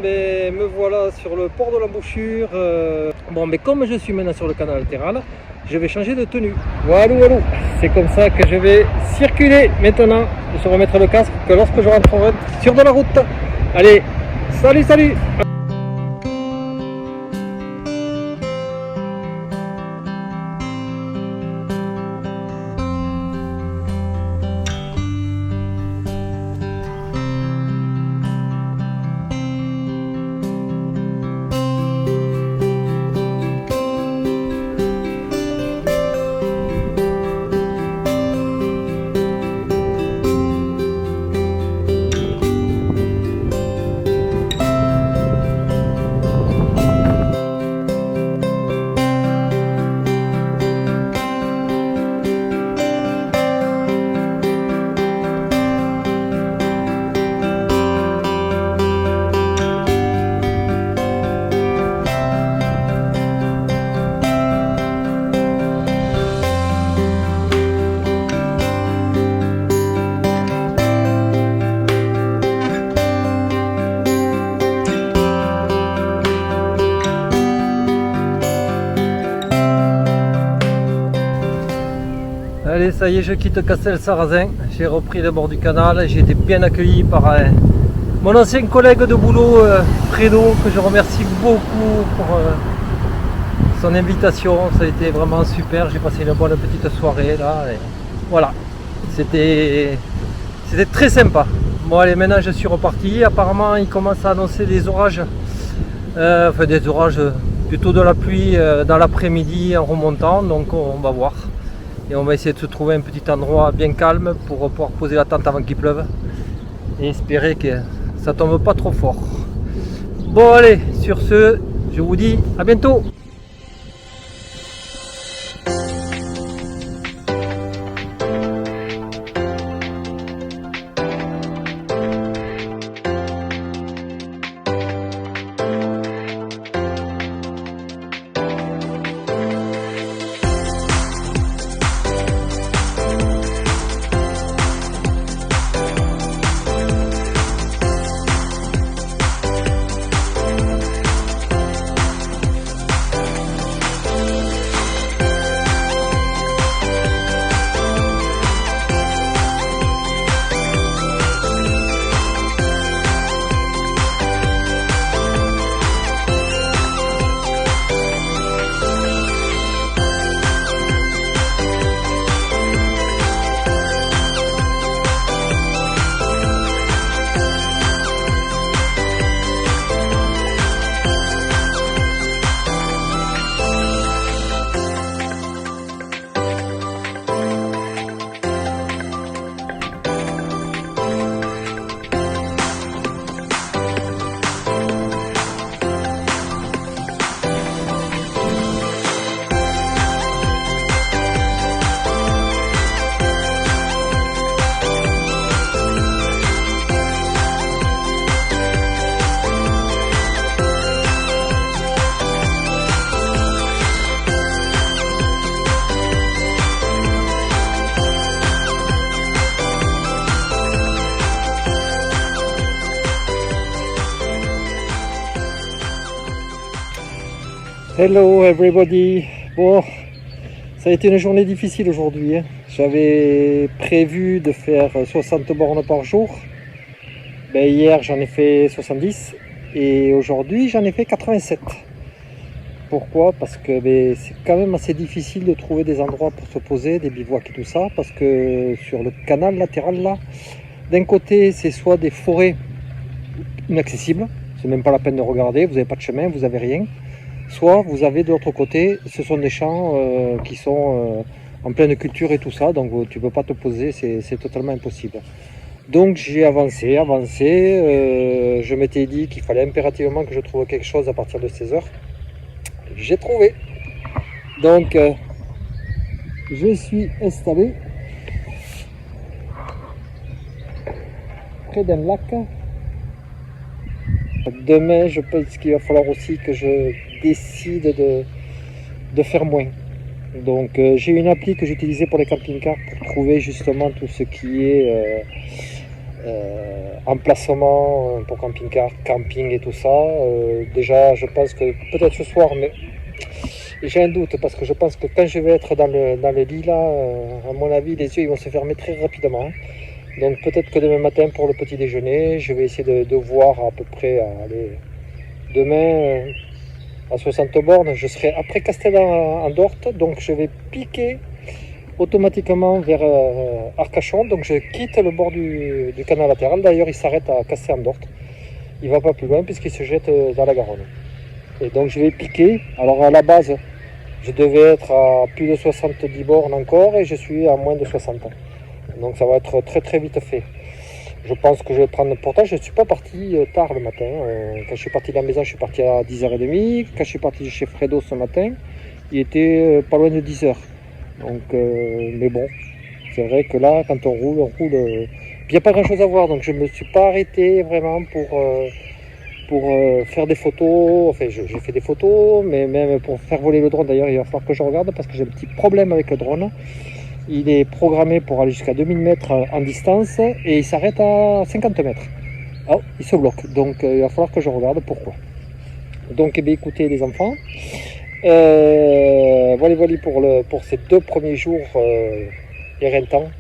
ben, me voilà sur le port de l'embouchure. Bon, mais comme je suis maintenant sur le canal latéral, je vais changer de tenue. Voilà, voilà. C'est comme ça que je vais circuler maintenant. Je vais remettre le casque que lorsque je rentrerai sur de la route. Allez, salut, salut! Allez, ça y est, je quitte Castel-Sarrazin. J'ai repris le bord du canal. J'ai été bien accueilli par mon ancien collègue de boulot, Fredo, que je remercie beaucoup pour son invitation. Ça a été vraiment super. J'ai passé une bonne petite soirée là. Et voilà, c'était très sympa. Bon, allez, maintenant je suis reparti. Apparemment, il commence à annoncer des orages. Enfin, des orages, plutôt de la pluie dans l'après-midi en remontant. Donc, on va voir. Et on va essayer de se trouver un petit endroit bien calme pour pouvoir poser la tente avant qu'il pleuve et espérer que ça tombe pas trop fort. Bon, allez, sur ce, je vous dis à bientôt. Hello everybody. Bon, ça a été une journée difficile aujourd'hui. J'avais prévu de faire 60 bornes par jour. Ben, hier j'en ai fait 70 et aujourd'hui j'en ai fait 87. Pourquoi? Parce que ben, c'est quand même assez difficile de trouver des endroits pour se poser, des bivouacs et tout ça, parce que sur le canal latéral là, d'un côté c'est soit des forêts inaccessibles, c'est même pas la peine de regarder, vous n'avez pas de chemin, vous n'avez rien. Soit vous avez de l'autre côté, ce sont des champs qui sont en pleine culture et tout ça, donc tu ne peux pas te poser, c'est totalement impossible. Donc j'ai avancé, je m'étais dit qu'il fallait impérativement que je trouve quelque chose à partir de 16h. J'ai trouvé. Donc je suis installé près d'un lac. Demain, je pense qu'il va falloir aussi que je décide de faire moins. Donc j'ai une appli que j'utilisais pour les camping-cars pour trouver justement tout ce qui est emplacement pour camping-car, camping et tout ça. Déjà, je pense que peut-être ce soir, mais j'ai un doute parce que je pense que quand je vais être dans le lit là, à mon avis, les yeux ils vont se fermer très rapidement. Donc peut-être que demain matin pour le petit déjeuner, je vais essayer de voir à peu près, allez, demain à 60 bornes, je serai après Castel-en-Dorte, donc je vais piquer automatiquement vers Arcachon, donc je quitte le bord du canal latéral. D'ailleurs il s'arrête à Castel-en-Dorte, il va pas plus loin puisqu'il se jette dans la Garonne. Et donc je vais piquer. Alors à la base je devais être à plus de 70 bornes encore et je suis à moins de 60. Donc ça va être très très vite fait. Je pense que je vais prendre... Pourtant je ne suis pas parti tard le matin. Quand je suis parti de la maison, je suis parti à 10h30. Quand je suis parti chez Fredo ce matin, il était pas loin de 10h. Donc, mais bon, c'est vrai que là, quand on roule, il n'y a pas grand chose à voir. Donc je ne me suis pas arrêté vraiment pour faire des photos. Enfin, j'ai fait des photos, mais même pour faire voler le drone. D'ailleurs, il va falloir que je regarde parce que j'ai un petit problème avec le drone. Il est programmé pour aller jusqu'à 2000 mètres en distance et il s'arrête à 50 mètres. Oh, il se bloque. Donc il va falloir que je regarde pourquoi. Donc eh bien, écoutez les enfants, voilà pour ces 2 premiers jours éreintants.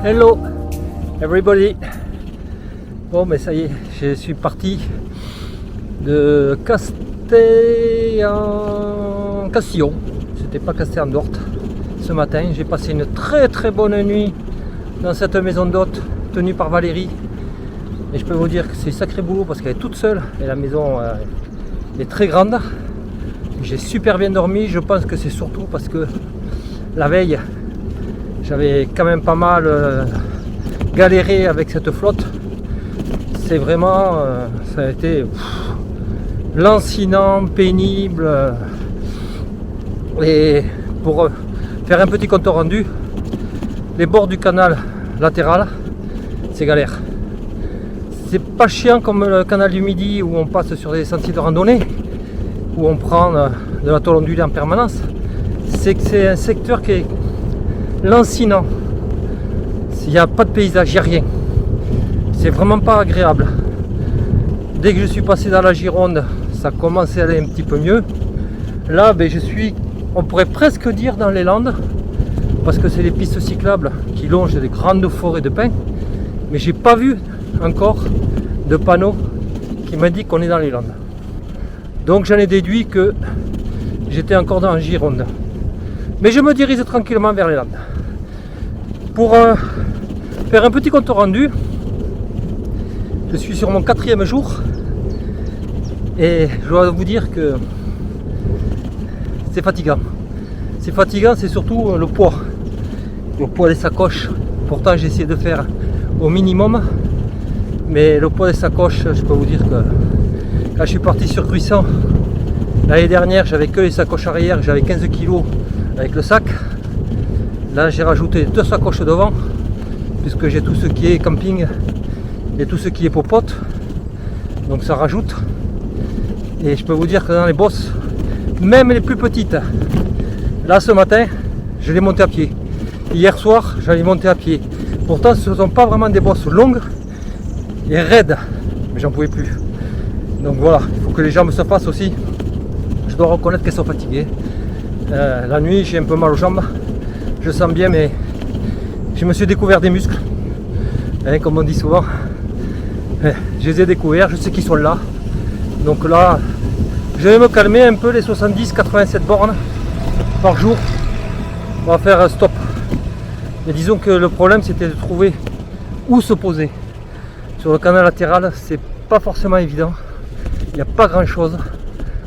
Hello everybody. Bon mais ça y est, je suis parti de Castillon. C'était pas Castel-en-Dorte ce matin. J'ai passé une très très bonne nuit dans cette maison d'hôte tenue par Valérie. Et je peux vous dire que c'est sacré boulot parce qu'elle est toute seule et la maison est très grande. J'ai super bien dormi. Je pense que c'est surtout parce que la veille j'avais quand même pas mal galéré avec cette flotte. C'est vraiment, ça a été lancinant, pénible. Et pour faire un petit compte rendu, les bords du canal latéral, c'est galère. C'est pas chiant comme le canal du Midi où on passe sur des sentiers de randonnée, où on prend de la tôle ondulée en permanence. C'est que c'est un secteur qui est lancinant. Il n'y a pas de paysage, il n'y a rien. C'est vraiment pas agréable. Dès que je suis passé dans la Gironde, ça commençait à aller un petit peu mieux. Là, je suis, on pourrait presque dire dans les Landes, parce que c'est les pistes cyclables qui longent des grandes forêts de pins. Mais j'ai pas vu encore de panneau qui m'indique qu'on est dans les Landes. Donc j'en ai déduit que j'étais encore dans la Gironde. Mais je me dirige tranquillement vers les Landes. Pour faire un petit compte rendu, je suis sur mon 4e jour et je dois vous dire que c'est fatigant. C'est fatigant, c'est surtout le poids des sacoches. Pourtant j'ai essayé de faire au minimum, mais le poids des sacoches, je peux vous dire que quand je suis parti sur Cruissant l'année dernière, j'avais que les sacoches arrière, j'avais 15 kg avec le sac. Là j'ai rajouté 2 sacoches devant puisque j'ai tout ce qui est camping et tout ce qui est popote, donc ça rajoute. Et je peux vous dire que dans les bosses, même les plus petites, là ce matin je l'ai monté à pied, hier soir j'allais monter à pied. Pourtant ce ne sont pas vraiment des bosses longues et raides, mais j'en pouvais plus. Donc voilà, il faut que les jambes se fassent aussi. Je dois reconnaître qu'elles sont fatiguées. La nuit j'ai un peu mal aux jambes. Je sens bien, mais je me suis découvert des muscles, comme on dit souvent. Je les ai découverts, je sais qu'ils sont là. Donc là, je vais me calmer un peu les 70-87 bornes par jour. On va faire un stop. Mais disons que le problème c'était de trouver où se poser. Sur le canal latéral, c'est pas forcément évident. Il n'y a pas grand chose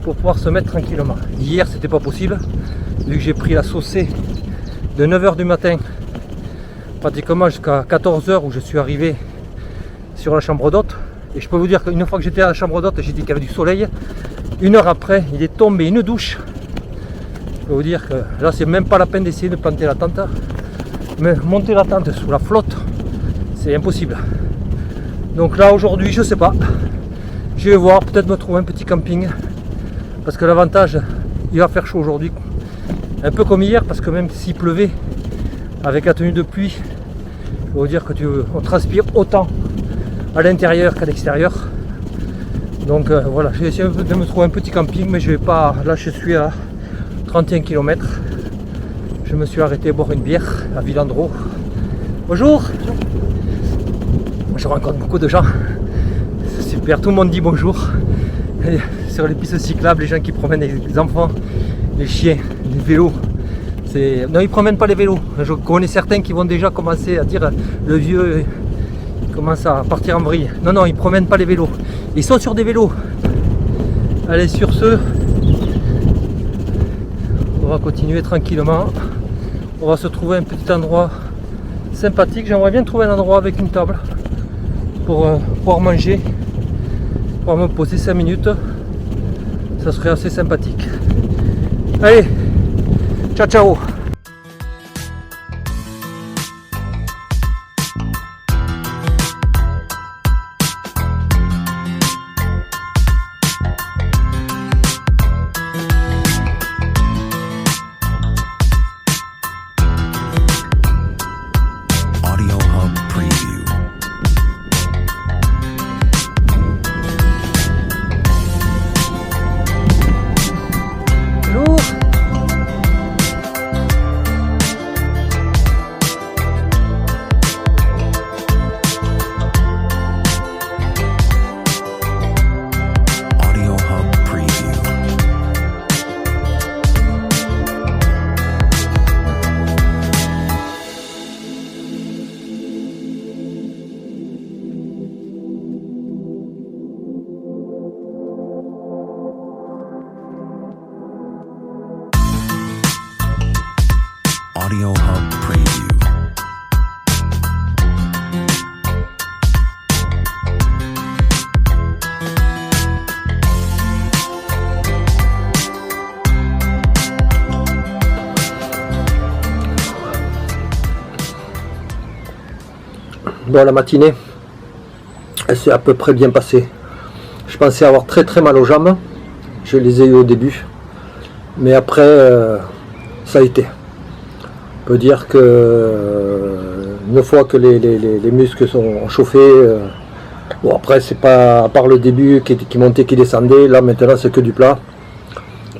pour pouvoir se mettre tranquillement. Hier, c'était pas possible, vu que j'ai pris la saucée de 9h du matin pratiquement jusqu'à 14h où je suis arrivé sur la chambre d'hôte. Et je peux vous dire qu'une fois que j'étais à la chambre d'hôte, j'ai dit qu'il y avait du soleil 1 heure après, il est tombé une douche. Je peux vous dire que là, c'est même pas la peine d'essayer de planter la tente. Mais monter la tente sous la flotte, c'est impossible. Donc là, aujourd'hui, je sais pas. Je vais voir, peut-être me trouver un petit camping. Parce que l'avantage, il va faire chaud aujourd'hui. Un peu comme hier, parce que même s'il pleuvait, avec la tenue de pluie, je peux vous dire que on transpire autant à l'intérieur qu'à l'extérieur. Donc voilà, j'ai essayé de me trouver un petit camping, mais je vais pas. Là, je suis à 31 km. Je me suis arrêté boire une bière à Villandreau. Bonjour. Je rencontre beaucoup de gens. C'est super, tout le monde dit bonjour. Et sur les pistes cyclables, les gens qui promènent les enfants, les chiens, les vélos. Non, ils ne promènent pas les vélos. Je connais certains qui vont déjà commencer à dire le vieux commence à partir en vrille. Non, non, ils ne promènent pas les vélos. Ils sont sur des vélos. Allez, sur ce, on va continuer tranquillement. On va se trouver un petit endroit sympathique. J'aimerais bien trouver un endroit avec une table pour pouvoir manger, pour me poser 5 minutes. Ça serait assez sympathique. Allez, ciao ciao. Audio Hub Preview. Bon, la matinée, elle s'est à peu près bien passée. Je pensais avoir très mal aux jambes. Je les ai eu au début. Mais après, ça a été. On peut dire que une fois que les muscles sont chauffés, bon après c'est pas, à part le début qui montait, qui descendait, là maintenant c'est que du plat.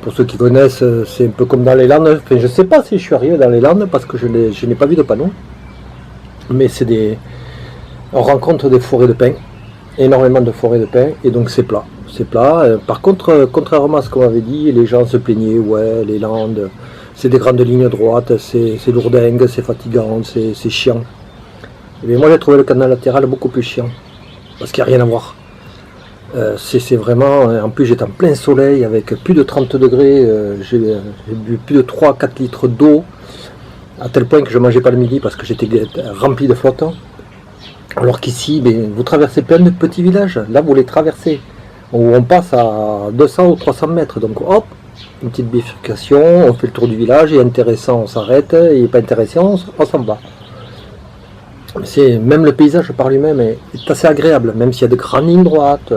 Pour ceux qui connaissent, c'est un peu comme dans les Landes. Enfin, je sais pas si je suis arrivé dans les Landes parce que je n'ai pas vu de panneau. Mais on rencontre des forêts de pins, énormément de forêts de pins, et donc c'est plat. C'est plat. Par contre, contrairement à ce qu'on m'avait dit, les gens se plaignaient, ouais, les Landes, c'est des grandes lignes droites, c'est lourdingue, c'est fatigant, c'est chiant. Et moi j'ai trouvé le canal latéral beaucoup plus chiant, parce qu'il n'y a rien à voir. C'est vraiment, en plus j'étais en plein soleil, avec plus de 30 degrés, j'ai bu plus de 3-4 litres d'eau, à tel point que je ne mangeais pas le midi parce que j'étais rempli de flotte. Alors qu'ici, vous traversez plein de petits villages, là vous les traversez, où on passe à 200 ou 300 mètres, donc hop, une petite bifurcation, on fait le tour du village, il est intéressant, on s'arrête, il n'est pas intéressant, on s'en va. Même le paysage par lui-même est assez agréable, même s'il y a de grandes lignes droites.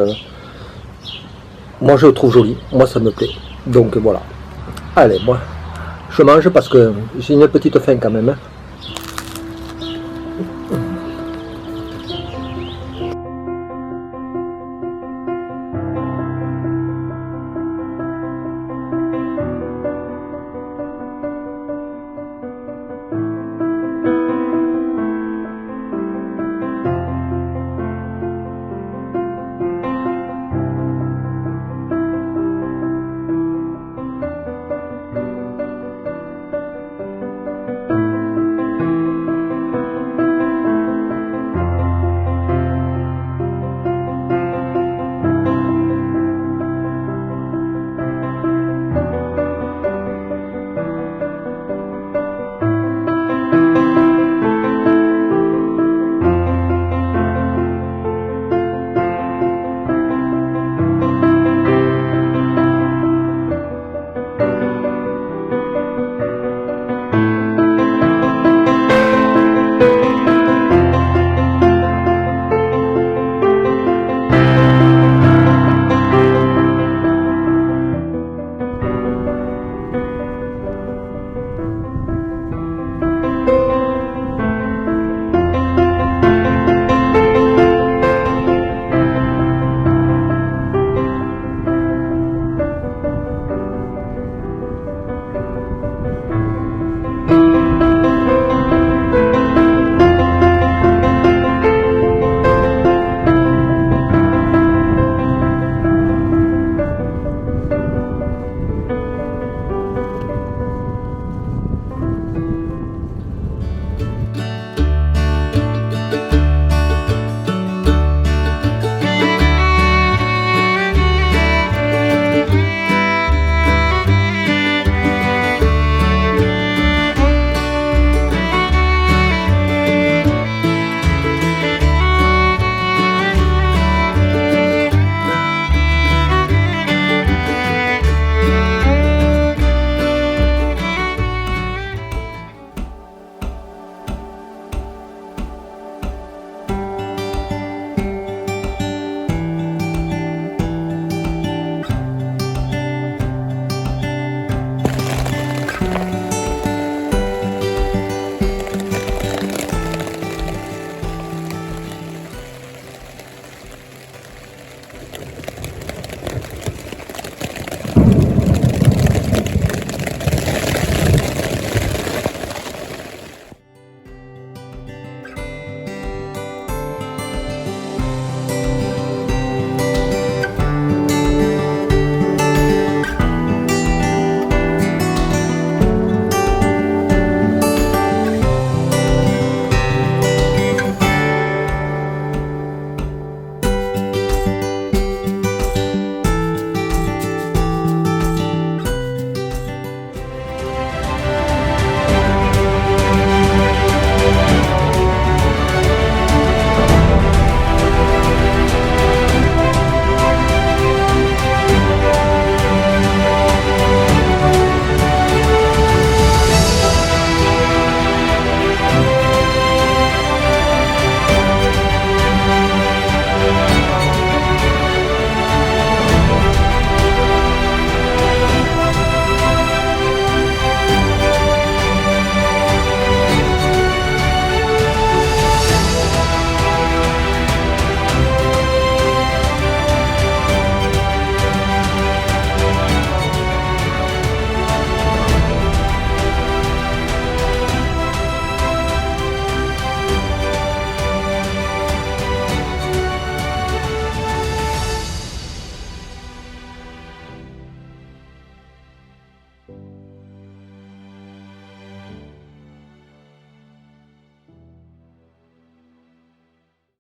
Moi je le trouve joli, moi ça me plaît. Donc voilà. Allez, moi je mange parce que j'ai une petite faim quand même.